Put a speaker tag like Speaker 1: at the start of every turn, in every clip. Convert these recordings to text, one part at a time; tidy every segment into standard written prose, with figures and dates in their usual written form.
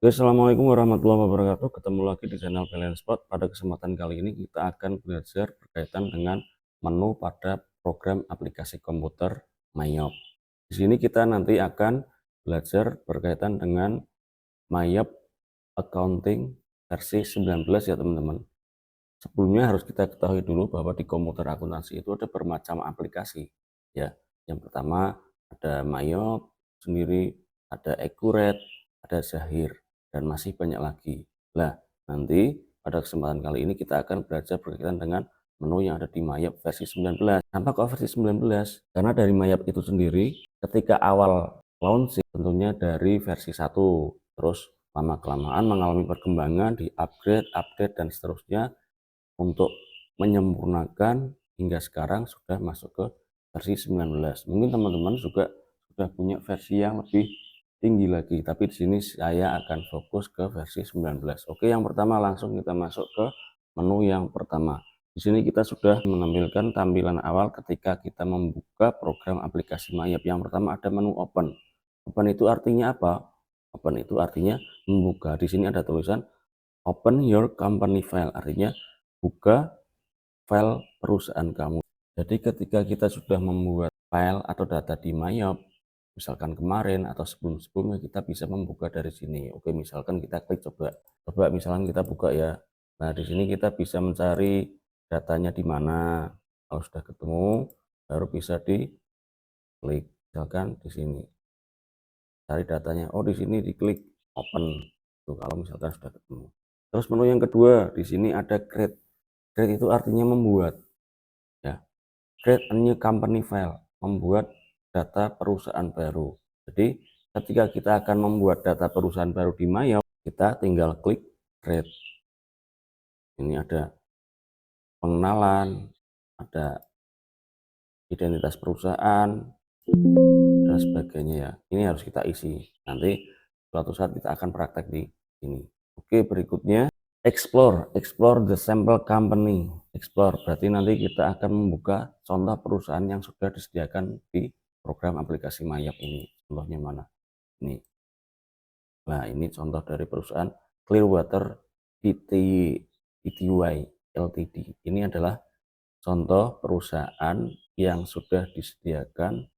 Speaker 1: Oke, assalamualaikum warahmatullahi wabarakatuh. Ketemu lagi di channel Balance Spot. Pada kesempatan kali ini kita akan belajar berkaitan dengan menu pada program aplikasi komputer Mayop. Di sini kita nanti akan belajar berkaitan dengan Mayop Accounting versi 19 ya teman-teman. Sebelumnya harus kita ketahui dulu bahwa di komputer akuntansi itu ada bermacam aplikasi ya. Yang pertama ada Mayop sendiri, ada Accurate, ada Zahir, dan masih banyak lagi. Nah, nanti pada kesempatan kali ini kita akan belajar berkaitan dengan menu yang ada di Mayop versi 19. Kenapa kok versi 19? Karena dari Mayop itu sendiri ketika awal launching tentunya dari versi 1, terus lama-kelamaan mengalami perkembangan di upgrade, update, dan seterusnya untuk menyempurnakan hingga sekarang sudah masuk ke versi 19. Mungkin teman-teman juga sudah punya versi yang lebih tinggi lagi, tapi di sini saya akan fokus ke versi 19. Oke, yang pertama langsung kita masuk ke menu yang pertama. Di sini kita sudah menampilkan tampilan awal ketika kita membuka program aplikasi Mayop. Yang pertama ada menu open. Open itu artinya apa? Open itu artinya membuka. Di sini ada tulisan open your company file, artinya buka file perusahaan kamu. Jadi ketika kita sudah membuat file atau data di Mayop, misalkan kemarin atau sebelum-sebelumnya, kita bisa membuka dari sini. Oke, misalkan kita klik coba misalkan kita buka ya. Nah, di sini kita bisa mencari datanya di mana. Kalau sudah ketemu, baru bisa diklik. Misalkan di sini cari datanya. Oh, di sini diklik open. Tuh, kalau misalkan sudah ketemu. Terus menu yang kedua, di sini ada create. Create itu artinya membuat ya. Create a new company file, membuat data perusahaan baru. Jadi ketika kita akan membuat data perusahaan baru di Mayop, kita tinggal klik create. Ini ada pengenalan, ada identitas perusahaan, dan sebagainya ya. Ini harus kita isi. Nanti suatu saat kita akan praktek di sini. Oke, berikutnya explore the sample company. Explore berarti nanti kita akan membuka contoh perusahaan yang sudah disediakan di program aplikasi Mayop ini. Contohnya mana? Ini. Nah, ini contoh dari perusahaan Clearwater Pty Ltd. Ini adalah contoh perusahaan yang sudah disediakan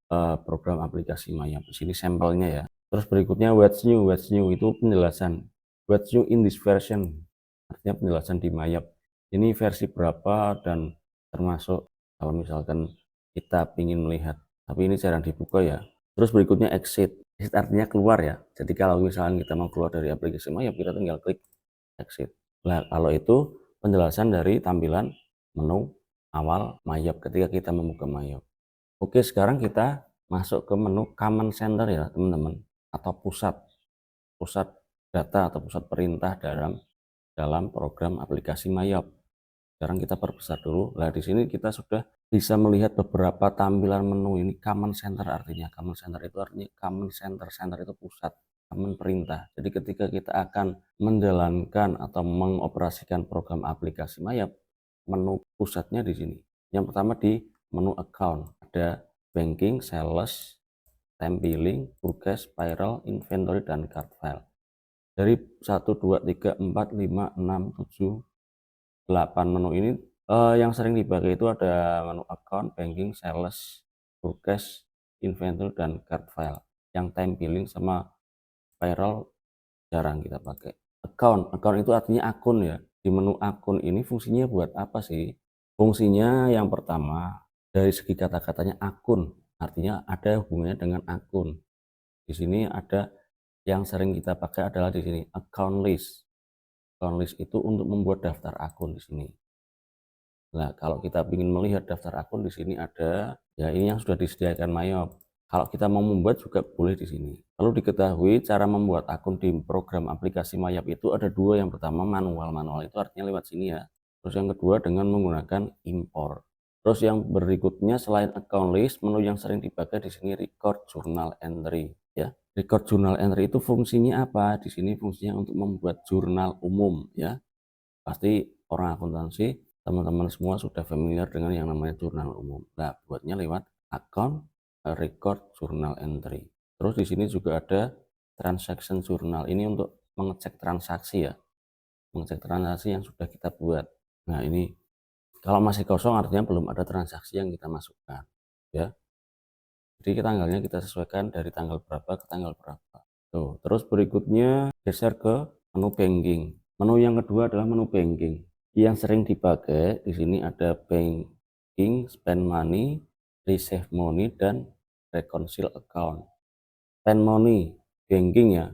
Speaker 1: program aplikasi Mayop. Di sini sampelnya ya. Terus berikutnya what's new. What's new itu penjelasan. What's new in this version, artinya penjelasan di Mayop. Ini versi berapa dan termasuk kalau misalkan kita ingin melihat. Tapi ini jarang dibuka ya. Terus berikutnya exit. Exit artinya keluar ya. Jadi kalau misalkan kita mau keluar dari aplikasi Mayop, kita tinggal klik exit. Nah, kalau itu penjelasan dari tampilan menu awal Mayop ketika kita membuka Mayop. Oke, sekarang kita masuk ke menu command center ya teman-teman, atau pusat data atau pusat perintah dalam program aplikasi Mayop. Sekarang kita perbesar dulu. Nah, di sini kita sudah bisa melihat beberapa tampilan menu. Ini command center artinya. Command center itu artinya command center. Center itu pusat, command perintah. Jadi ketika kita akan menjalankan atau mengoperasikan program aplikasi Mayop, menu pusatnya di sini. Yang pertama di menu account ada banking, sales, time billing, progress, payroll, inventory, dan card file. Dari 1, 2, 3, 4, 5, 6, 7, 8 menu ini yang sering dipakai itu ada menu account, banking, sales, progress, inventory, dan card file. Yang time billing sama payroll jarang kita pakai. Account itu artinya akun ya. Di menu akun ini fungsinya buat apa sih? Fungsinya yang pertama dari segi kata-katanya akun, artinya ada hubungannya dengan akun. Di sini ada yang sering kita pakai adalah di sini account list. Account list itu untuk membuat daftar akun di sini. Nah, kalau kita ingin melihat daftar akun di sini ada ya, ini yang sudah disediakan Mayop. Kalau kita mau membuat juga boleh di sini. Perlu diketahui cara membuat akun di program aplikasi Mayop itu ada dua. Yang pertama manual. Manual itu artinya lewat sini ya. Terus yang kedua dengan menggunakan import. Terus yang berikutnya selain account list, menu yang sering dipakai di sini record journal entry ya. Record journal entry itu fungsinya apa? Di sini fungsinya untuk membuat jurnal umum ya. Pasti orang akuntansi teman-teman semua sudah familiar dengan yang namanya jurnal umum. Nah, buatnya lewat account record journal entry. Terus di sini juga ada transaction journal. Ini untuk mengecek transaksi ya, mengecek transaksi yang sudah kita buat. Nah ini kalau masih kosong artinya belum ada transaksi yang kita masukkan ya. Jadi tanggalnya kita sesuaikan dari tanggal berapa ke tanggal berapa. Tuh, terus berikutnya geser ke menu banking. Menu yang kedua adalah menu banking. Yang sering dipakai di sini ada banking, spend money, receive money, dan reconcile account. Spend money, banking ya.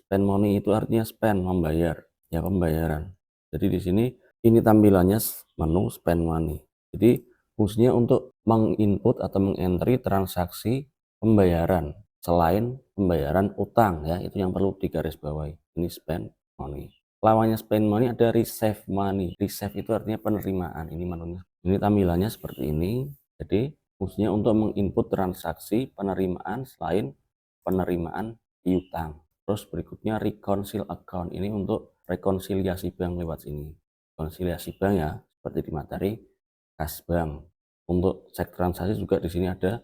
Speaker 1: Spend money itu artinya spend, membayar, ya pembayaran. Jadi di sini ini tampilannya menu spend money. Jadi fungsinya untuk menginput atau mengentry transaksi pembayaran selain pembayaran utang ya, itu yang perlu digarisbawahi. Ini spend money. Lawannya spend money ada receive money. Receive itu artinya penerimaan. Ini menunya. Ini tampilannya seperti ini. Jadi fungsinya untuk menginput transaksi penerimaan selain penerimaan piutang. Terus berikutnya reconcile account, ini untuk rekonsiliasi bank lewat sini. Rekonsiliasi bank ya, seperti di materi kas bank. Untuk cek transaksi juga di sini ada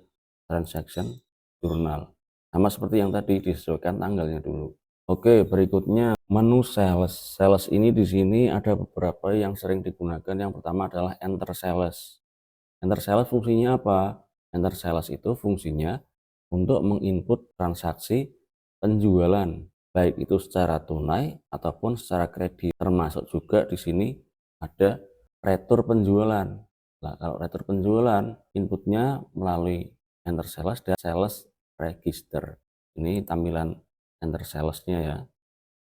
Speaker 1: transaction journal. Sama seperti yang tadi, disesuaikan tanggalnya dulu. Oke, berikutnya menu sales. Sales ini di sini ada beberapa yang sering digunakan. Yang pertama adalah enter sales. Enter sales fungsinya apa? Enter sales itu fungsinya untuk menginput transaksi penjualan, baik itu secara tunai ataupun secara kredit. Termasuk juga di sini ada retur penjualan. Nah, kalau retur penjualan, inputnya melalui enter sales dan sales register. Ini tampilan enter salesnya ya.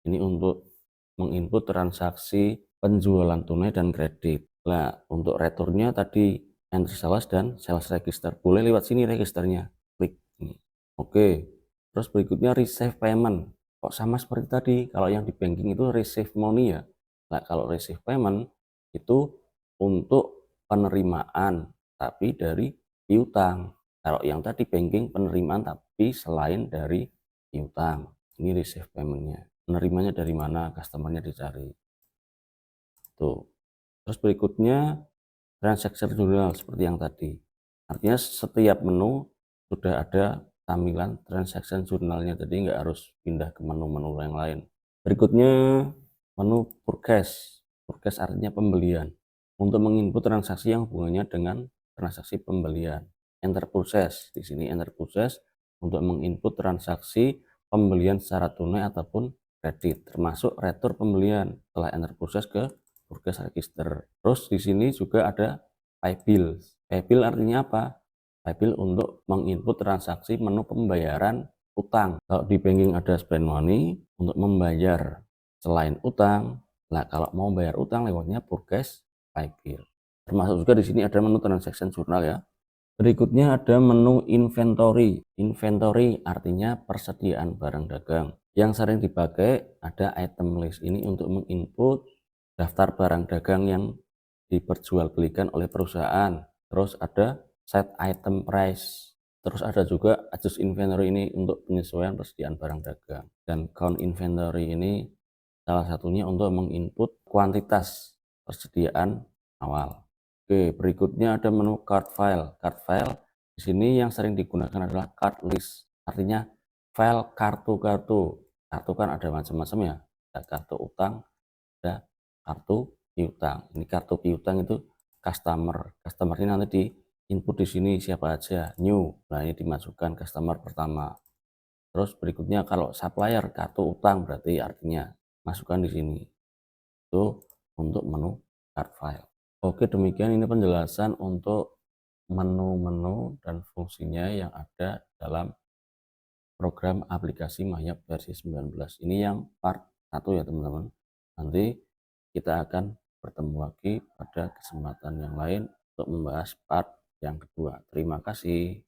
Speaker 1: Ini untuk menginput transaksi penjualan tunai dan kredit. Nah, untuk returnya tadi enter sales dan sales register. Boleh lewat sini registernya. Klik ini. Oke. Terus berikutnya receive payment. Kok sama seperti tadi? Kalau yang di banking itu receive money ya. Nah, kalau receive payment itu untuk penerimaan tapi dari piutang. Kalau yang tadi banking penerimaan tapi selain dari piutang. Ini receive paymentnya. Penerimanya dari mana? Customernya dicari. Tuh. Terus berikutnya transaction journal seperti yang tadi. Artinya setiap menu sudah ada tampilan transaction journalnya, jadi nggak harus pindah ke menu-menu yang lain. Berikutnya menu purchase. Purchase artinya pembelian. Untuk menginput transaksi yang hubungannya dengan transaksi pembelian. Enter purchase. Di sini enter purchase untuk menginput transaksi pembelian secara tunai ataupun kredit, termasuk retur pembelian. Setelah enter purchase ke purchase register. Terus di sini juga ada pay bill. Pay bill artinya apa? Pay bill untuk menginput transaksi menu pembayaran utang. Kalau di banking ada spend money untuk membayar selain utang. Nah, kalau mau bayar utang lewatnya purchase pay bill. Termasuk juga di sini ada menu transaction journal ya. Berikutnya ada menu inventory. Inventory artinya persediaan barang dagang. Yang sering dipakai ada item list, ini untuk menginput daftar barang dagang yang diperjualbelikan oleh perusahaan. Terus ada set item price. Terus ada juga adjust inventory, ini untuk penyesuaian persediaan barang dagang. Dan count inventory ini salah satunya untuk menginput kuantitas persediaan awal. Oke, berikutnya ada menu card file. Card file di sini yang sering digunakan adalah card list. Artinya file kartu-kartu. Kartu kan ada macam-macam ya. Ada kartu utang, ada kartu piutang. Ini kartu piutang itu customer. Customer ini nanti di input di sini siapa aja, new. Nah, ini dimasukkan customer pertama. Terus berikutnya kalau supplier kartu utang berarti artinya masukkan di sini. Itu untuk menu card file. Oke, demikian ini penjelasan untuk menu-menu dan fungsinya yang ada dalam program aplikasi Mayap versi 19. Ini yang part 1 ya teman-teman. Nanti kita akan bertemu lagi pada kesempatan yang lain untuk membahas part yang kedua. Terima kasih.